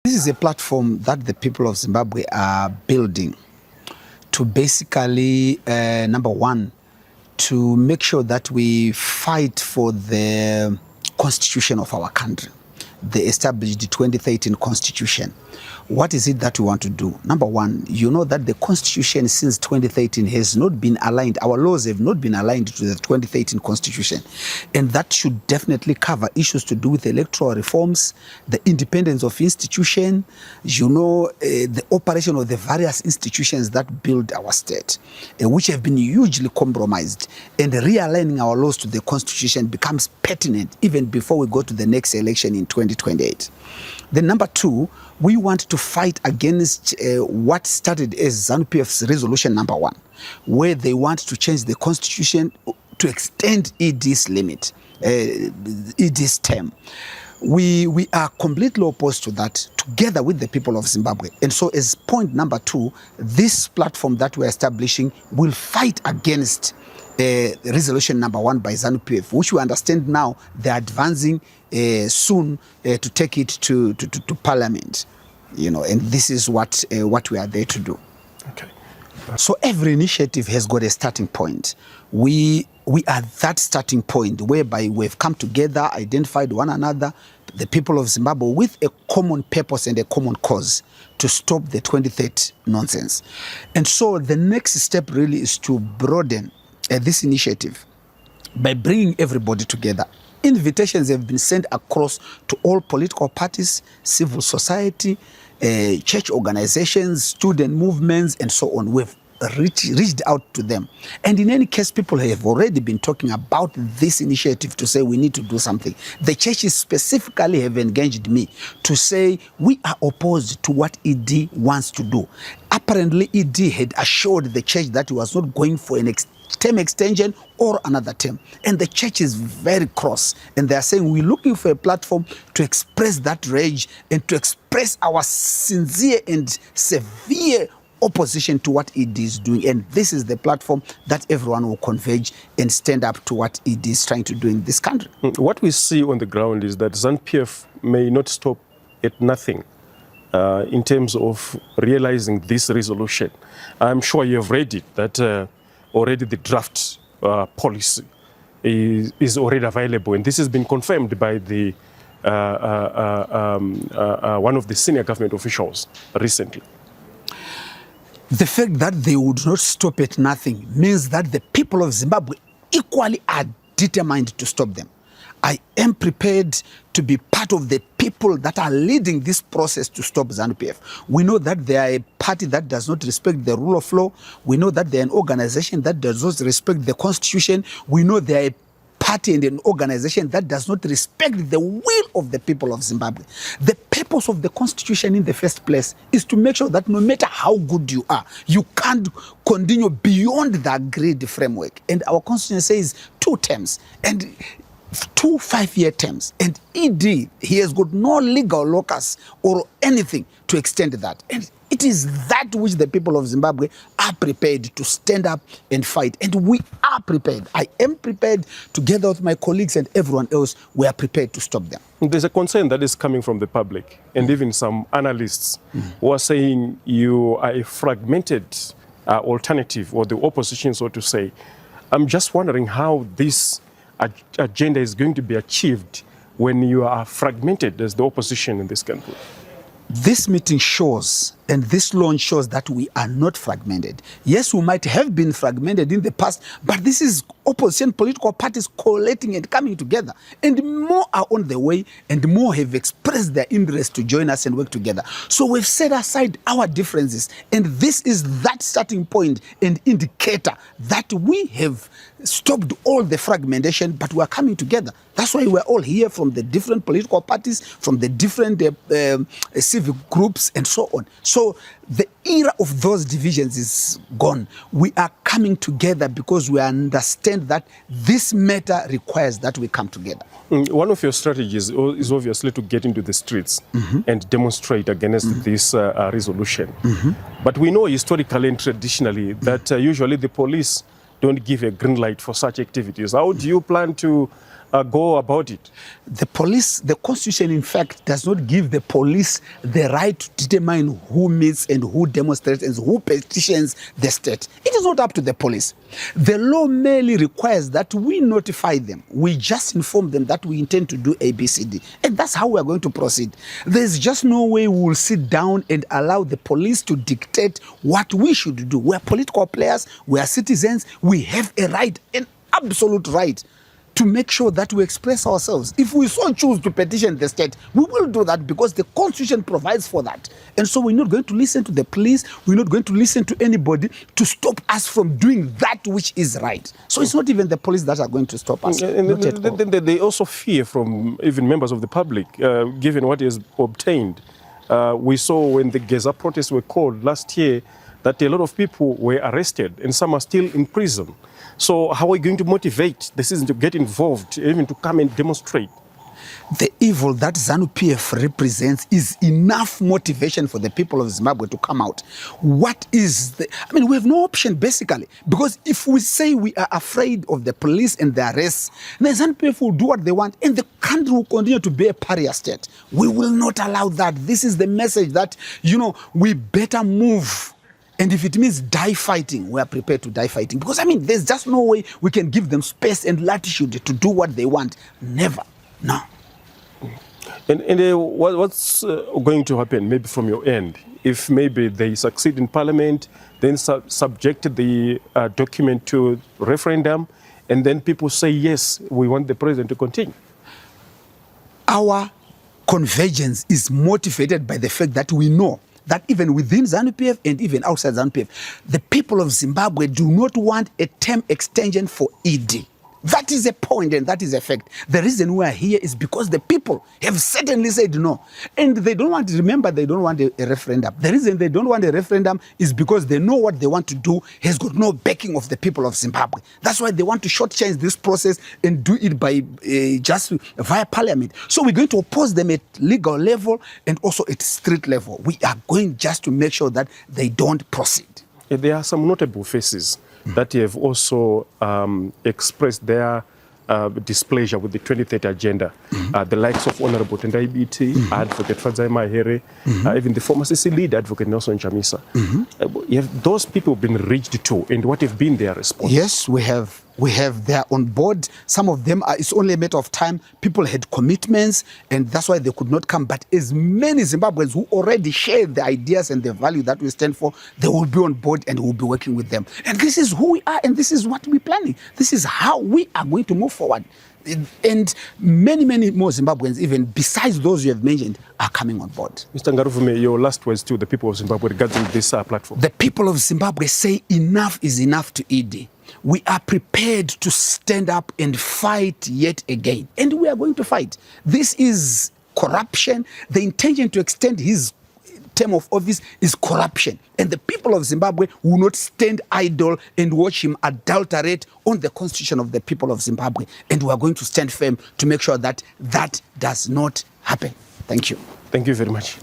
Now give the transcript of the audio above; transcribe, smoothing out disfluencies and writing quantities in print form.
This is a platform that the people of Zimbabwe are building to basically, number one, to make sure that we fight for the constitution of our country, the established 2013 constitution. What is it that we want to do? Number one, you know that the constitution since 2013 has not been aligned. Our laws have not been aligned to the 2013 constitution. And that should definitely cover issues to do with electoral reforms, the independence of institution, the operation of the various institutions that build our state, which have been hugely compromised. And realigning our laws to the constitution becomes pertinent even before we go to the next election in 2028. Then number two, we want to fight against what started as ZANU-PF's resolution number 1, where they want to change the constitution to extend ED's limit, ED's term. We are completely opposed to that, together with the people of Zimbabwe. And so as point number 2, this platform that we're establishing will fight against resolution number 1 by ZANU-PF, which we understand now they're advancing soon to take it to Parliament, and this is what we are there to do. Okay. So every initiative has got a starting point. We are that starting point whereby we've come together, identified one another, the people of Zimbabwe, with a common purpose and a common cause to stop the 2030 nonsense. And so the next step really is to broaden this initiative by bringing everybody together. Invitations have been sent across to all political parties, civil society, church organizations, student movements, and so on. We've reached out to them. And in any case, people have already been talking about this initiative to say we need to do something. The churches specifically have engaged me to say we are opposed to what ED wants to do. Apparently, ED had assured the church that he was not going for an term extension or another term. And the church is very cross. And they are saying we're looking for a platform to express that rage and to express our sincere and severe opposition to what ED is doing. And this is the platform that everyone will converge and stand up to what ED is trying to do in this country. What we see on the ground is that ZANU-PF may not stop at nothing in terms of realizing this resolution. I'm sure you have read it, that already the draft policy is already available, and this has been confirmed by the one of the senior government officials recently. The fact that they would not stop at nothing means that the people of Zimbabwe equally are determined to stop them. I am prepared to be part of the people that are leading this process to stop ZANU-PF. We know that they are a party that does not respect the rule of law. We know that they are an organization that does not respect the constitution. We know they are a party and an organization that does not respect the will of the people of Zimbabwe. The purpose of the constitution in the first place is to make sure that no matter how good you are, you can't continue beyond the agreed framework. And our constitution says 2 terms and 2 5-year terms. And ED, he has got no legal locus or anything to extend that. And it is that which the people of Zimbabwe are prepared to stand up and fight. And we are prepared. I am prepared, together with my colleagues and everyone else, we are prepared to stop them. There's a concern that is coming from the public and even some analysts who are saying you are a fragmented alternative, or the opposition, so to say. I'm just wondering how this agenda is going to be achieved when you are fragmented as the opposition in this country. This meeting shows, and this launch shows, that we are not fragmented. Yes, we might have been fragmented in the past, but this is opposition political parties collating and coming together. And more are on the way, and more have expressed their interest to join us and work together. So we've set aside our differences, and this is that starting point and indicator that we have stopped all the fragmentation, but we are coming together. That's why we're all here, from the different political parties, from the different civic groups, and so on. So the era of those divisions is gone. We are coming together because we understand that this matter requires that we come together. One of your strategies is obviously to get into the streets and demonstrate against this resolution. But we know historically and traditionally that usually the police don't give a green light for such activities. How do you plan to go about it? The police, the Constitution, in fact, does not give the police the right to determine who meets and who demonstrates and who petitions the state. It is not up to the police. The law merely requires that we notify them. We just inform them that we intend to do A, B, C, D. And that's how we are going to proceed. There's just no way we will sit down and allow the police to dictate what we should do. We are political players. We are citizens. We have a right, an absolute right, to make sure that we express ourselves. If we so choose to petition the state, we will do that because the Constitution provides for that. And so we're not going to listen to the police, we're not going to listen to anybody to stop us from doing that which is right. So it's not even the police that are going to stop us. And they also fear from even members of the public, given what is obtained. We saw when the Geza protests were called last year that a lot of people were arrested and some are still in prison. So how are we going to motivate the citizens to get involved, even to come and demonstrate? The evil that ZANU-PF represents is enough motivation for the people of Zimbabwe to come out. What is the... I mean, we have no option, basically. Because if we say we are afraid of the police and the arrests, then ZANU-PF will do what they want, and the country will continue to be a pariah state. We will not allow that. This is the message that, you know, we better move. And if it means die fighting, we are prepared to die fighting. Because, I mean, there's just no way we can give them space and latitude to do what they want. Never. No. And what's going to happen, maybe from your end, if maybe they succeed in Parliament, then subject the document to referendum, and then people say, yes, we want the president to continue? Our convergence is motivated by the fact that we know that even within ZANU-PF and even outside ZANU-PF, the people of Zimbabwe do not want a term extension for ED. That is a point and that is a fact. The reason we are here is because the people have certainly said no. And they don't want, remember, they don't want a referendum. The reason they don't want a referendum is because they know what they want to do has got no backing of the people of Zimbabwe. That's why they want to shortchange this process and do it by just via parliament. So we're going to oppose them at legal level and also at street level. We are going just to make sure that they don't proceed. There are some notable faces that have also expressed their displeasure with the 2030 agenda. The likes of Honorable Tendai Biti, Advocate Fadzai Mahere, even the former CC lead, Advocate Nelson Chamisa. Have those people been reached to, and what have been their response? Yes, we have. They are on board. Some of them, it's only a matter of time. People had commitments, and that's why they could not come. But as many Zimbabweans who already share the ideas and the value that we stand for, they will be on board and we'll be working with them. And this is who we are, and this is what we're planning. This is how we are going to move forward. And many, many more Zimbabweans, even besides those you have mentioned, are coming on board. Mr. Ngarivhume, your last words to the people of Zimbabwe regarding this platform. The people of Zimbabwe say enough is enough to ED. We are prepared to stand up and fight yet again. And we are going to fight. This is corruption. The intention to extend his term of office is corruption. And the people of Zimbabwe will not stand idle and watch him adulterate on the constitution of the people of Zimbabwe. And we are going to stand firm to make sure that that does not happen. Thank you. Thank you very much.